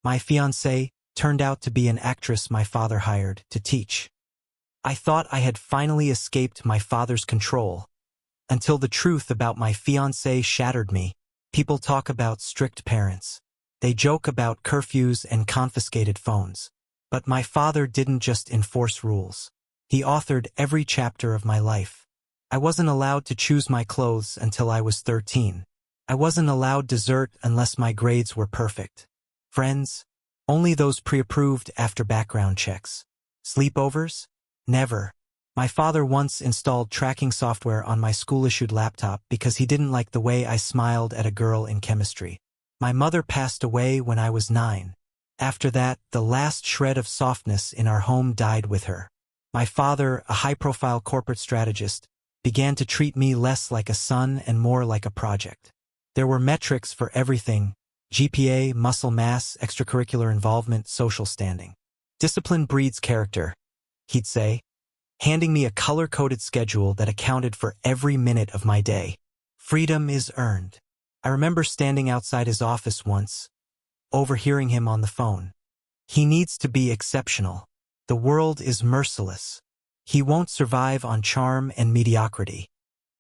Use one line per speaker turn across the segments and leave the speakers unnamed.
My fiancée turned out to be an actress my father hired to teach. I thought I had finally escaped my father's control, until the truth about my fiancée shattered me. People talk about strict parents. They joke about curfews and confiscated phones. But my father didn't just enforce rules. He authored every chapter of my life. I wasn't allowed to choose my clothes until I was 13. I wasn't allowed dessert unless my grades were perfect. Friends? Only those pre-approved after background checks. Sleepovers? Never. My father once installed tracking software on my school-issued laptop because he didn't like the way I smiled at a girl in chemistry. My mother passed away when I was 9. After that, the last shred of softness in our home died with her. My father, a high-profile corporate strategist, began to treat me less like a son and more like a project. There were metrics for everything: GPA, muscle mass, extracurricular involvement, social standing. Discipline breeds character, he'd say, handing me a color-coded schedule that accounted for every minute of my day. Freedom is earned. I remember standing outside his office once, overhearing him on the phone. He needs to be exceptional. The world is merciless. He won't survive on charm and mediocrity.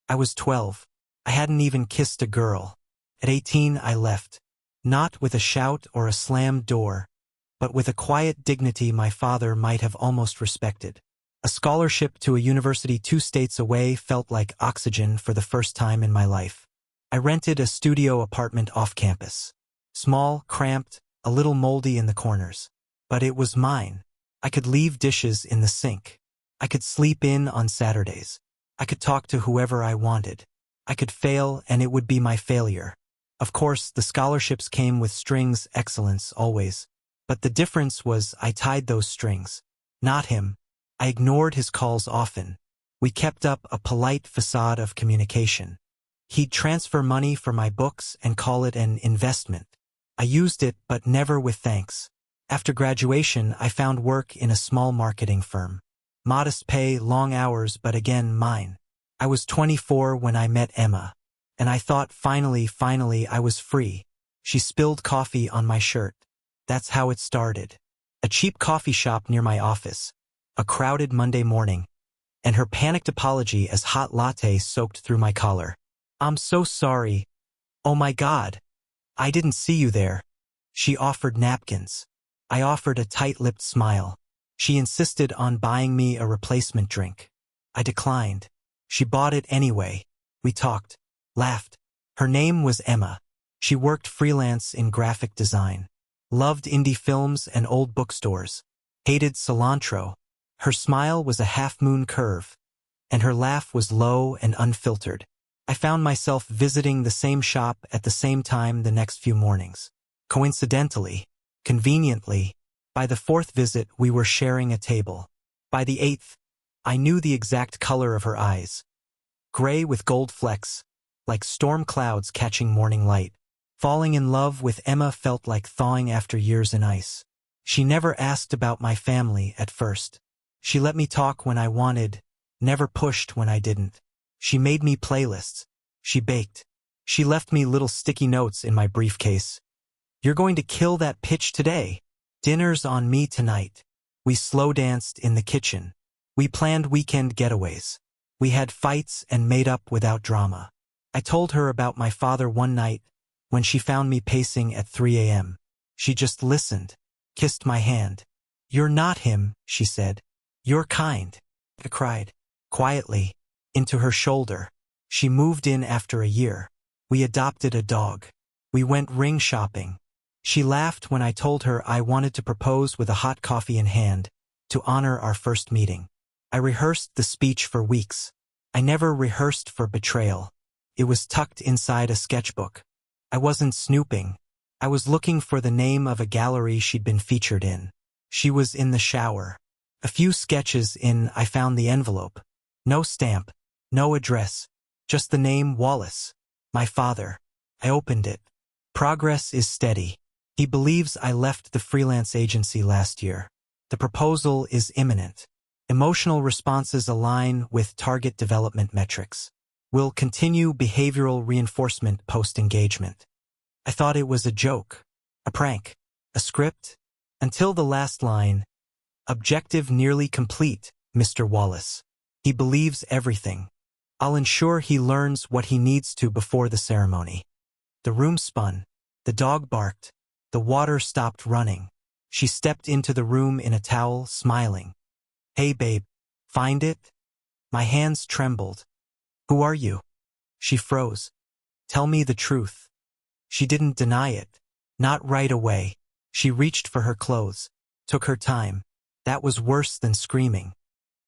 I was 12. I hadn't even kissed a girl. At 18, I left. Not with a shout or a slammed door, but with a quiet dignity my father might have almost respected. A scholarship to a university 2 states away felt like oxygen for the first time in my life. I rented a studio apartment off campus. Small, cramped, a little moldy in the corners. But it was mine. I could leave dishes in the sink. I could sleep in on Saturdays. I could talk to whoever I wanted. I could fail, and it would be my failure. Of course, the scholarships came with strings, excellence, always. But the difference was I tied those strings. Not him. I ignored his calls often. We kept up a polite facade of communication. He'd transfer money for my books and call it an investment. I used it, but never with thanks. After graduation, I found work in a small marketing firm. Modest pay, long hours, but again, mine. I was 24 when I met Emma, and I thought finally I was free. She spilled coffee on my shirt. That's how it started. A cheap coffee shop near my office. A crowded Monday morning. And her panicked apology as hot latte soaked through my collar. "I'm so sorry. Oh my God. I didn't see you there." She offered napkins. I offered a tight-lipped smile. She insisted on buying me a replacement drink. I declined. She bought it anyway. We talked, laughed. Her name was Emma. She worked freelance in graphic design. Loved indie films and old bookstores. Hated cilantro. Her smile was a half-moon curve, and her laugh was low and unfiltered. I found myself visiting the same shop at the same time the next few mornings. Coincidentally, conveniently, by the 4th visit we were sharing a table. By the 8th, I knew the exact color of her eyes. Gray with gold flecks, like storm clouds catching morning light. Falling in love with Emma felt like thawing after years in ice. She never asked about my family at first. She let me talk when I wanted, never pushed when I didn't. She made me playlists. She baked. She left me little sticky notes in my briefcase. "You're going to kill that pitch today. Dinner's on me tonight." We slow danced in the kitchen. We planned weekend getaways. We had fights and made up without drama. I told her about my father one night when she found me pacing at 3 a.m. She just listened, kissed my hand. "You're not him," she said. "You're kind." I cried, quietly, into her shoulder. She moved in after a year. We adopted a dog. We went ring shopping. She laughed when I told her I wanted to propose with a hot coffee in hand to honor our first meeting. I rehearsed the speech for weeks. I never rehearsed for betrayal. It was tucked inside a sketchbook. I wasn't snooping. I was looking for the name of a gallery she'd been featured in. She was in the shower. A few sketches in, I found the envelope. No stamp, no address, just the name Wallace. My father. I opened it. Progress is steady. He believes I left the freelance agency last year. The proposal is imminent. Emotional responses align with target development metrics. Will continue behavioral reinforcement post-engagement. I thought it was a joke, a prank. A script? Until the last line. Objective nearly complete, Mr. Wallace. He believes everything. I'll ensure he learns what he needs to before the ceremony. The room spun. The dog barked. The water stopped running. She stepped into the room in a towel, smiling. Hey, babe. Find it? My hands trembled. Who are you? She froze. Tell me the truth. She didn't deny it. Not right away. She reached for her clothes. Took her time. That was worse than screaming.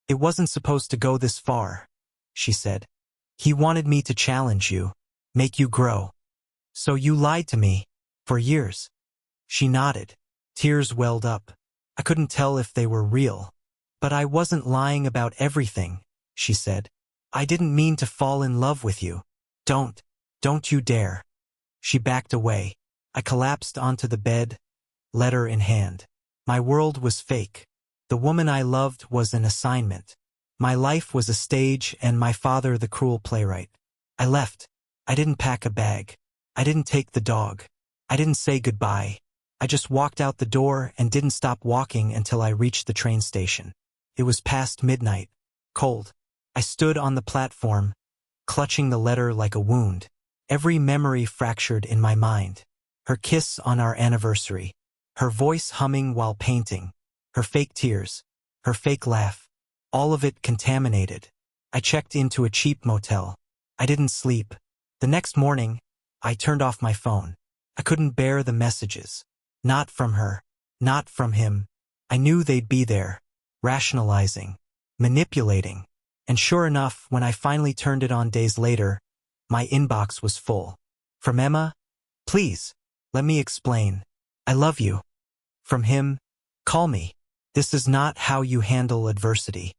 It wasn't supposed to go this far, she said. He wanted me to challenge you, make you grow. So you lied to me, for years. She nodded. Tears welled up. I couldn't tell if they were real. But I wasn't lying about everything, she said. I didn't mean to fall in love with you. Don't you dare. She backed away. I collapsed onto the bed, letter in hand. My world was fake. The woman I loved was an assignment. My life was a stage and my father the cruel playwright. I left. I didn't pack a bag. I didn't take the dog. I didn't say goodbye. I just walked out the door and didn't stop walking until I reached the train station. It was past midnight. Cold. I stood on the platform, clutching the letter like a wound. Every memory fractured in my mind. Her kiss on our anniversary. Her voice humming while painting. Her fake tears. Her fake laugh. All of it contaminated. I checked into a cheap motel. I didn't sleep. The next morning, I turned off my phone. I couldn't bear the messages. Not from her. Not from him. I knew they'd be there. Rationalizing. Manipulating. And sure enough, when I finally turned it on days later, my inbox was full. From Emma, please, let me explain. I love you. From him, call me. This is not how you handle adversity.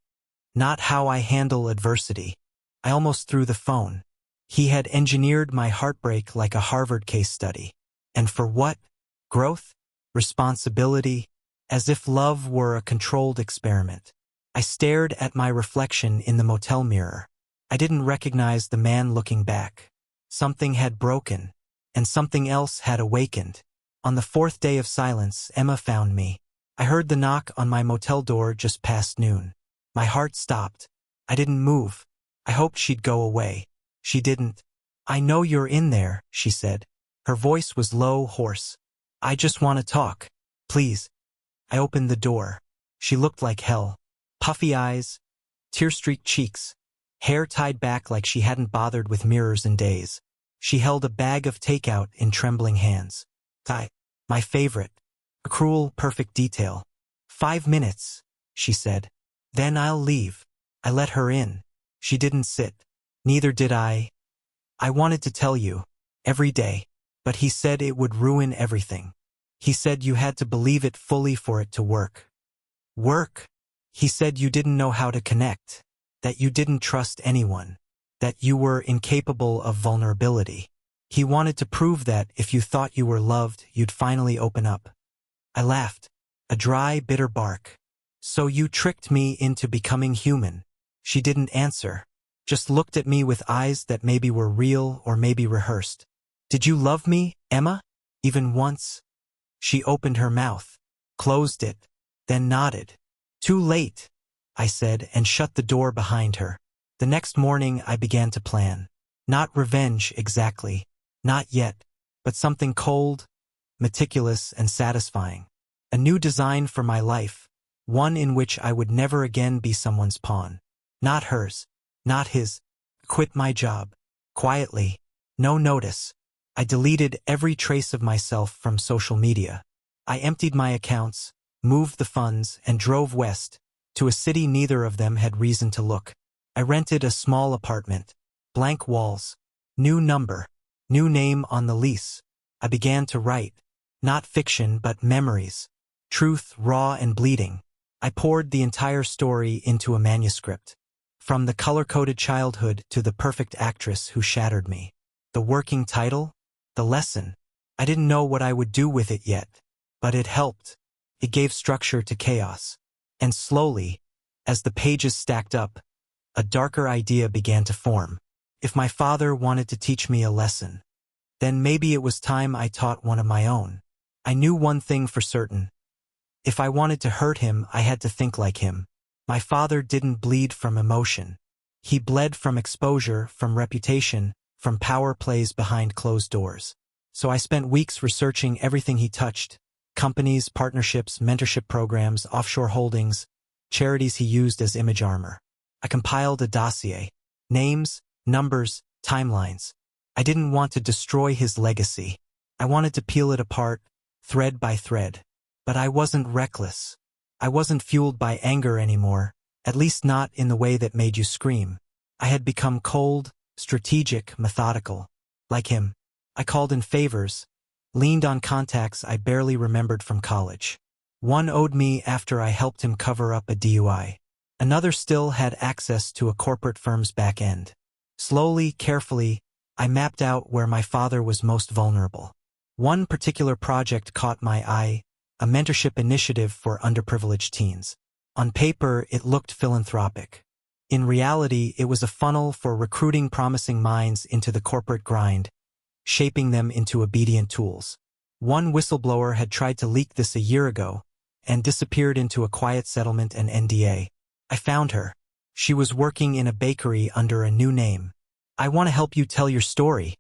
Not how I handle adversity. I almost threw the phone. He had engineered my heartbreak like a Harvard case study. And for what? Growth? Responsibility? As if love were a controlled experiment. I stared at my reflection in the motel mirror. I didn't recognize the man looking back. Something had broken, and something else had awakened. On the fourth day of silence, Emma found me. I heard the knock on my motel door just past noon. My heart stopped. I didn't move. I hoped she'd go away. She didn't. I know you're in there, she said. Her voice was low, hoarse. I just want to talk. Please. I opened the door. She looked like hell. Puffy eyes, tear-streaked cheeks, hair tied back like she hadn't bothered with mirrors in days. She held a bag of takeout in trembling hands. My favorite. A cruel, perfect detail. 5 minutes, she said. Then I'll leave. I let her in. She didn't sit. Neither did I. I wanted to tell you. Every day. But he said it would ruin everything. He said you had to believe it fully for it to work. Work? He said you didn't know how to connect. That you didn't trust anyone. That you were incapable of vulnerability. He wanted to prove that if you thought you were loved, you'd finally open up. I laughed. A dry, bitter bark. So you tricked me into becoming human. She didn't answer. Just looked at me with eyes that maybe were real or maybe rehearsed. Did you love me, Emma? Even once? She opened her mouth, closed it, then nodded. Too late, I said, and shut the door behind her. The next morning I began to plan. Not revenge exactly. Not yet. But something cold, meticulous, and satisfying. A new design for my life. One in which I would never again be someone's pawn. Not hers. Not his. Quit my job. Quietly. No notice. I deleted every trace of myself from social media. I emptied my accounts, moved the funds, and drove west, to a city neither of them had reason to look. I rented a small apartment. Blank walls. New number. New name on the lease. I began to write. Not fiction, but memories. Truth, raw and bleeding. I poured the entire story into a manuscript. From the color-coded childhood to the perfect actress who shattered me. The working title? The lesson. I didn't know what I would do with it yet. But it helped. It gave structure to chaos. And slowly, as the pages stacked up, a darker idea began to form. If my father wanted to teach me a lesson, then maybe it was time I taught one of my own. I knew one thing for certain. If I wanted to hurt him, I had to think like him. My father didn't bleed from emotion. He bled from exposure, from reputation, from power plays behind closed doors. So I spent weeks researching everything he touched: companies, partnerships, mentorship programs, offshore holdings, charities he used as image armor. I compiled a dossier: names, numbers, timelines. I didn't want to destroy his legacy. I wanted to peel it apart, thread by thread. But I wasn't reckless. I wasn't fueled by anger anymore, at least not in the way that made you scream. I had become cold, strategic, methodical. Like him, I called in favors, leaned on contacts I barely remembered from college. One owed me after I helped him cover up a DUI. Another still had access to a corporate firm's back end. Slowly, carefully, I mapped out where my father was most vulnerable. One particular project caught my eye: a mentorship initiative for underprivileged teens. On paper, it looked philanthropic. In reality, it was a funnel for recruiting promising minds into the corporate grind, shaping them into obedient tools. One whistleblower had tried to leak this a year ago and disappeared into a quiet settlement and NDA. I found her. She was working in a bakery under a new name. "I want to help you tell your story,"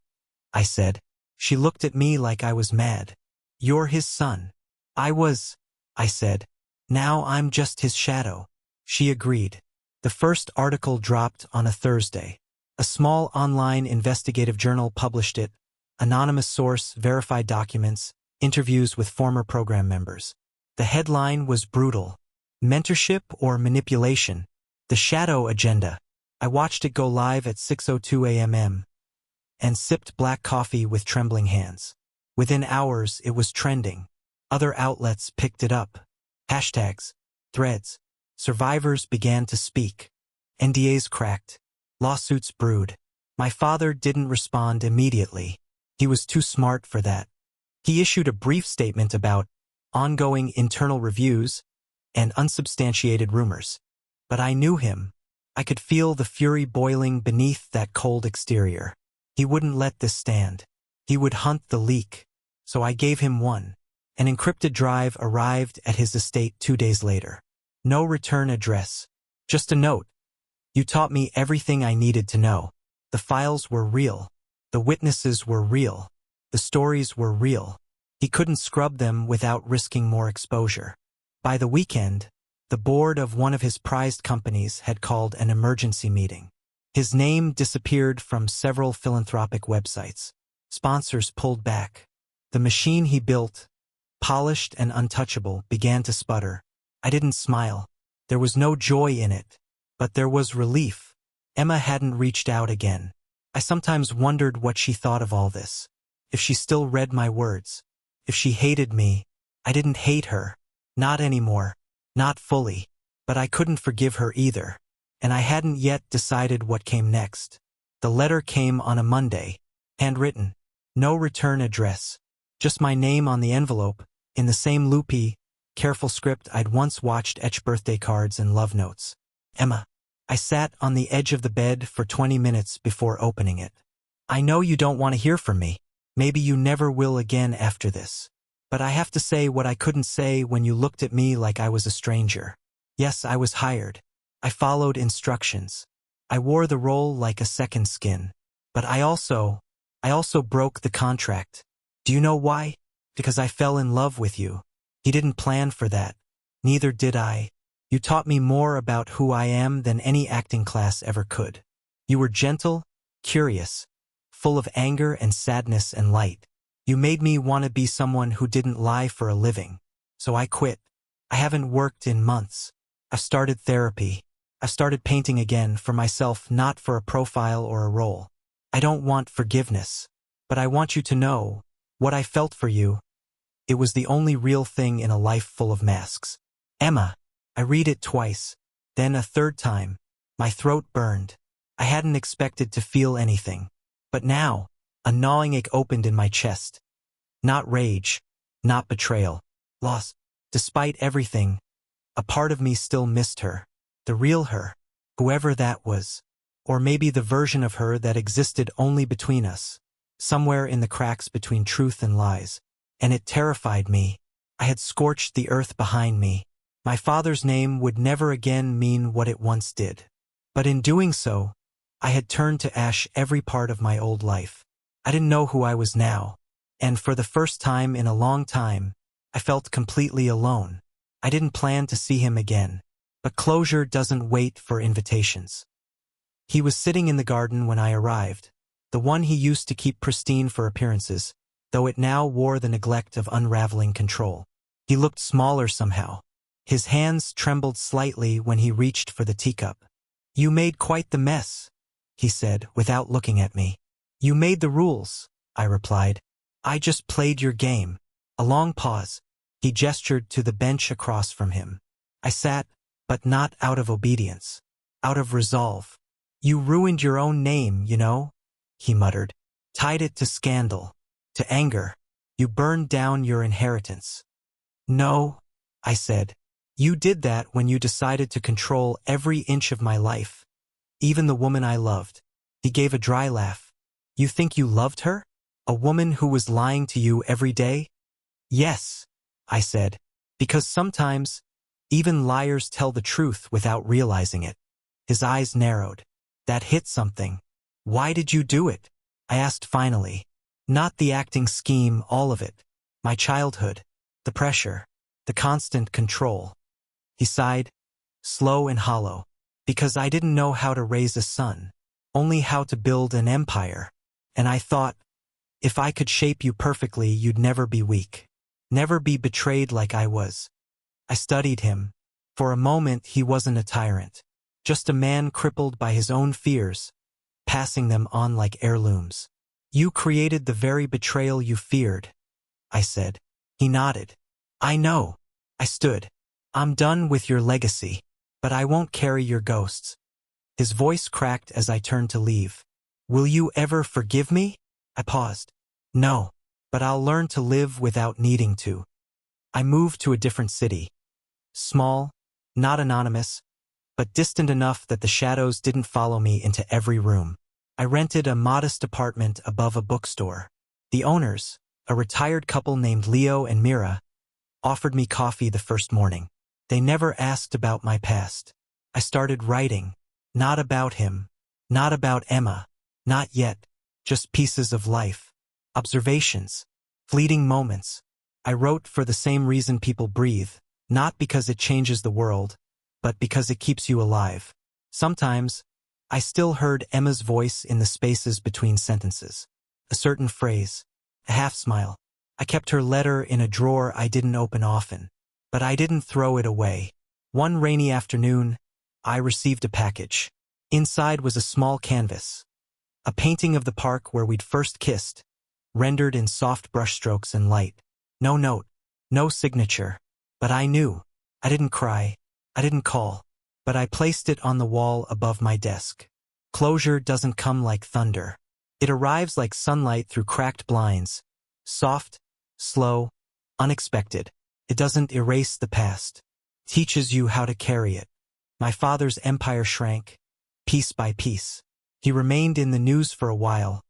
I said. She looked at me like I was mad. "You're his son." I said. "Now I'm just his shadow." She agreed. The first article dropped on a Thursday. A small online investigative journal published it: anonymous source, verified documents, interviews with former program members. The headline was brutal: mentorship or manipulation? The shadow agenda. I watched it go live at 6:02 a.m. and sipped black coffee with trembling hands. Within hours, it was trending. Other outlets picked it up. Hashtags, threads. Survivors began to speak. NDAs cracked. Lawsuits brewed. My father didn't respond immediately. He was too smart for that. He issued a brief statement about ongoing internal reviews and unsubstantiated rumors. But I knew him. I could feel the fury boiling beneath that cold exterior. He wouldn't let this stand. He would hunt the leak. So I gave him one. An encrypted drive arrived at his estate 2 days later. No return address. Just a note: "You taught me everything I needed to know." The files were real. The witnesses were real. The stories were real. He couldn't scrub them without risking more exposure. By the weekend, the board of one of his prized companies had called an emergency meeting. His name disappeared from several philanthropic websites. Sponsors pulled back. The machine he built, polished and untouchable, began to sputter. I didn't smile. There was no joy in it. But there was relief. Emma hadn't reached out again. I sometimes wondered what she thought of all this. If she still read my words. If she hated me. I didn't hate her. Not anymore. Not fully. But I couldn't forgive her either. And I hadn't yet decided what came next. The letter came on a Monday. Handwritten. No return address. Just my name on the envelope, in the same loopy, careful script I'd once watched etch birthday cards and love notes. Emma. I sat on the edge of the bed for 20 minutes before opening it. "I know you don't want to hear from me. Maybe you never will again after this. But I have to say what I couldn't say when you looked at me like I was a stranger. Yes, I was hired. I followed instructions. I wore the role like a second skin. But I also broke the contract. Do you know why? Because I fell in love with you. He didn't plan for that. Neither did I. You taught me more about who I am than any acting class ever could. You were gentle, curious, full of anger and sadness and light. You made me want to be someone who didn't lie for a living. So I quit. I haven't worked in months. I've started therapy. I've started painting again, for myself, not for a profile or a role. I don't want forgiveness. But I want you to know, what I felt for you, it was the only real thing in a life full of masks. Emma. I read it twice, then a third time. My throat burned. I hadn't expected to feel anything. But now, a gnawing ache opened in my chest. Not rage, not betrayal, loss. Despite everything, a part of me still missed her. The real her, whoever that was. Or maybe the version of her that existed only between us, somewhere in the cracks between truth and lies. and it terrified me. I had scorched the earth behind me. My father's name would never again mean what it once did. But in doing so, I had turned to ash every part of my old life. I didn't know who I was now, and for the first time in a long time, I felt completely alone. I didn't plan to see him again, but closure doesn't wait for invitations. He was sitting in the garden when I arrived, the one he used to keep pristine for appearances, though it now wore the neglect of unraveling control. He looked smaller somehow. His hands trembled slightly when he reached for the teacup. "You made quite the mess," he said, without looking at me. "You made the rules," I replied. "I just played your game." A long pause. He gestured to the bench across from him. I sat, but not out of obedience. Out of resolve. "You ruined your own name, you know," he muttered. "Tied it to scandal. To anger. You burned down your inheritance." "No," I said. "You did that when you decided to control every inch of my life. Even the woman I loved." He gave a dry laugh. "You think you loved her? A woman who was lying to you every day?" "Yes," I said, "because sometimes, even liars tell the truth without realizing it." His eyes narrowed. "That hit something. Why did you do it?" I asked finally. "Not the acting scheme, all of it. My childhood. The pressure. The constant control." He sighed, slow and hollow. "Because I didn't know how to raise a son. Only how to build an empire. And I thought, if I could shape you perfectly, you'd never be weak. Never be betrayed like I was." I studied him. For a moment, he wasn't a tyrant. Just a man crippled by his own fears, passing them on like heirlooms. "You created the very betrayal you feared," I said. He nodded. "I know." I stood. "I'm done with your legacy, but I won't carry your ghosts." His voice cracked as I turned to leave. "Will you ever forgive me?" I paused. "No, but I'll learn to live without needing to." I moved to a different city. Small, not anonymous, but distant enough that the shadows didn't follow me into every room. I rented a modest apartment above a bookstore. The owners, a retired couple named Leo and Mira, offered me coffee the first morning. They never asked about my past. I started writing. Not about him. Not about Emma. Not yet. Just pieces of life. Observations. Fleeting moments. I wrote for the same reason people breathe, not because it changes the world, but because it keeps you alive. Sometimes, I still heard Emma's voice in the spaces between sentences. A certain phrase. A half-smile. I kept her letter in a drawer I didn't open often, but I didn't throw it away. One rainy afternoon, I received a package. Inside was a small canvas. A painting of the park where we'd first kissed, rendered in soft brushstrokes and light. No note, no signature. But I knew. I didn't cry. I didn't call. But I placed it on the wall above my desk. Closure doesn't come like thunder. It arrives like sunlight through cracked blinds. Soft, slow, unexpected. It doesn't erase the past. Teaches you how to carry it. My father's empire shrank, piece by piece. He remained in the news for a while,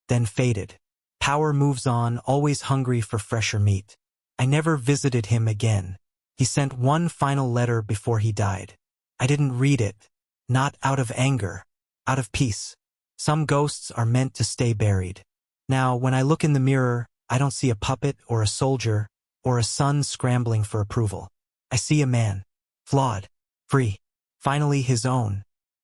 then faded. Power moves on, always hungry for fresher meat. I never visited him again. He sent one final letter before he died. I didn't read it, not out of anger, out of peace. Some ghosts are meant to stay buried. Now, when I look in the mirror, I don't see a puppet or a soldier or a son scrambling for approval. I see a man, flawed, free, finally his own.